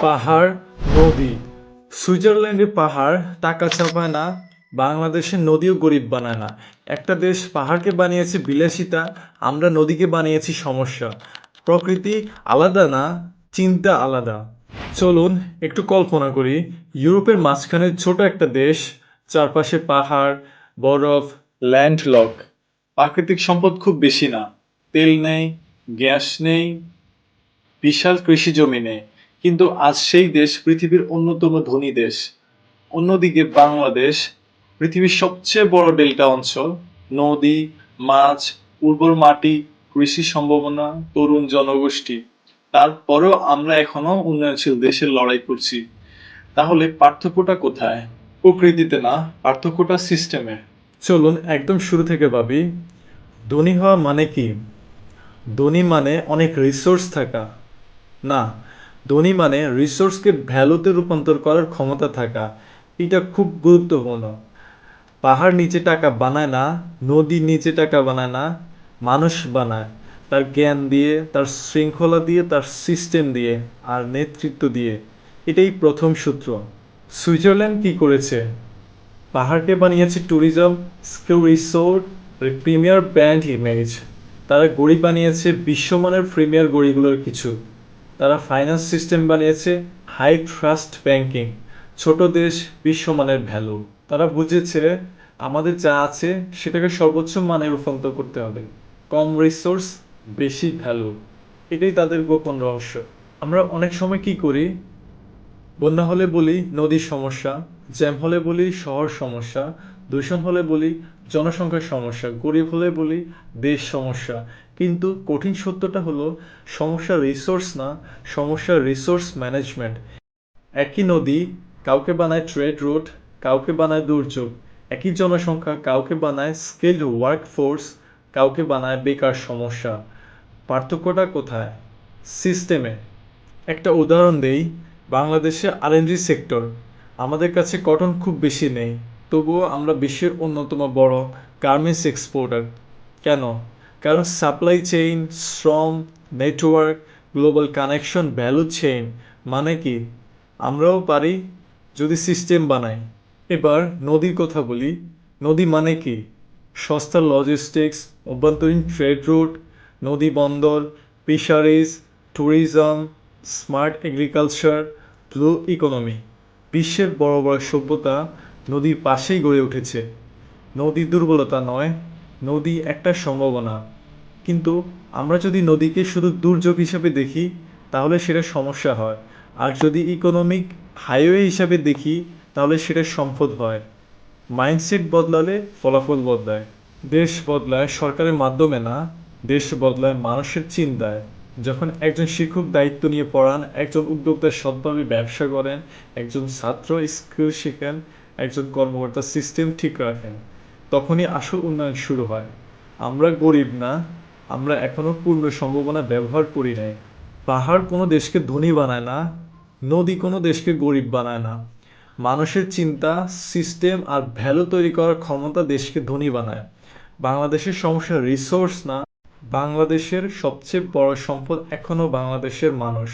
পাহাড়, নদী। সুইজারল্যান্ডের পাহাড় টাকা ছাপায় না, বাংলাদেশের নদীও গরিব বানায় না। একটা দেশ পাহাড়কে বানিয়েছে বিলাসিতা, আমরা নদীকে বানিয়েছি সমস্যা। প্রকৃতি আলাদা না, চিন্তা আলাদা। চলুন একটু কল্পনা করি, ইউরোপের মাঝখানে ছোট একটা দেশ, চারপাশে পাহাড়, বরফ, ল্যান্ডলক। প্রাকৃতিক সম্পদ খুব বেশি না, তেল নেই, গ্যাস নেই, বিশাল কৃষি জমি নেই, কিন্তু আজ সেই দেশ পৃথিবীর অন্যতম ধনী দেশ। অন্যদিকে বাংলাদেশ পৃথিবীর সবচেয়ে বড় ডেল্টা অঞ্চল, নদী, মাছ, উর্বর মাটি, কৃষি সম্ভাবনা, তরুণ জনগোষ্ঠী। তারপরেও আমরা এখনো উন্নয়নশীল দেশের লড়াই করছি। তাহলে পার্থক্যটা কোথায়? প্রকৃতিতে না, পার্থক্যটা সিস্টেমে। চলুন একদম শুরু থেকে ভাবি, ধনী হওয়া মানে কি? ধনী মানে অনেক রিসোর্স থাকা না, ধনী মানে রিসোর্সকে ভ্যালুতে রূপান্তর করার ক্ষমতা থাকা। এটা খুব গুরুত্বপূর্ণ। পাহাড় নিচে টাকা বানায় না, নদী নিচে টাকা বানায় না, মানুষ বানায়। তার জ্ঞান দিয়ে, তার শৃঙ্খলা দিয়ে, তার সিস্টেম দিয়ে, আর নেতৃত্ব দিয়ে। এটাই প্রথম সূত্র। সুইজারল্যান্ড কি করেছে? পাহাড়কে বানিয়েছে tourism, skill resort, premier brand image. তারা গড়ি বানিয়েছে বিশ্বমানের প্রিমিয়ার গড়িগুলোর কিছু। তারা ফাইন্যান্স সিস্টেম বানিয়েছে হাই ট্রাস্ট ব্যাংকিং। ছোট দেশ, বিশ্বমানের ভ্যালু। তারা বুঝেছে আমাদের যা আছে সেটাকে সর্বোচ্চ মানে রূপান্তর করতে হবে। কম রিসোর্স, বেশি ভ্যালু। এটাই তাদের গোপন রহস্য। আমরা অনেক সময় কি করি? বন্যা হলে বলি নদীর সমস্যা, জ্যাম হলে বলি শহর সমস্যা, দূষণ হলে বলি জনসংখ্যার সমস্যা, গরিব হলে বলি দেশ সমস্যা। কিন্তু কঠিন সত্যটা হলো, সমস্যা রিসোর্স না, সমস্যা রিসোর্স ম্যানেজমেন্ট। একই নদী কাউকে বানায় ট্রেড রুট, কাউকে বানায় দুর্যোগ। একই জনসংখ্যা কাউকে বানায় স্কিলড ওয়ার্কফোর্স, কাউকে বানায় বেকার সমস্যা। পার্থক্যটা কোথায়? সিস্টেমে। একটা উদাহরণ দেই, বাংলাদেশে আরএনজি সেক্টর। আমাদের কাছে কটন খুব বেশি নেই, তবুও আমরা বিশ্বের অন্যতম বড় গার্মেন্টস এক্সপোর্টার। কেন? কারণ সাপ্লাই চেইন, শ্রম, network, global connection, value chain. মানে কি? আমরাও পারি যদি সিস্টেম বানাই। এবার নদীর কথা বলি। নদী মানে কি? সস্তা লজিস্টিক্স, অভ্যন্তরীণ ট্রেড রুট, নদী বন্দর, fisheries, tourism, smart agriculture, blue economy. বিশ্বের বড় বড় সভ্যতা নদীর পাশেই গড়ে উঠেছে। নদী দুর্বলতা নয়, নদী একটা সম্ভাবনা। কিন্তু আমরা যদি নদীকে শুধু দুর্যোগ হিসাবে দেখি, তাহলে সেটা সমস্যা হয়। আর যদি ইকোনমিক হাইওয়ে হিসাবে দেখি, তাহলে সেটা সম্পদ হয়। মাইন্ডসেট বদলালে ফলাফল বদলায়। দেশ বদলায় সরকারের মাধ্যমে না, দেশ বদলায় মানুষের চিন্তায়। যখন একজন শিক্ষক দায়িত্ব নিয়ে পড়ান, একজন উদ্যোক্তা সৎভাবে ব্যবসা করেন, একজন ছাত্র স্কিল শেখেন, একজন কর্মকর্তা সিস্টেম ঠিক রাখেন, তখনই আসল উন্নয়ন শুরু হয়। আমরা গরিব না, আমরা এখনো পূর্ণ সম্ভাবনা ব্যবহার করি নাই। পাহাড় কোনো দেশকে ধনী বানায় না, নদী কোনো দেশকে গরিব বানায় না। মানুষের চিন্তা, সিস্টেম আর ভ্যালু তৈরি করার ক্ষমতা দেশকে ধনী বানায়। বাংলাদেশের সমস্যা রিসোর্স না, বাংলাদেশের সবচেয়ে বড় সম্পদ এখনো বাংলাদেশের মানুষ।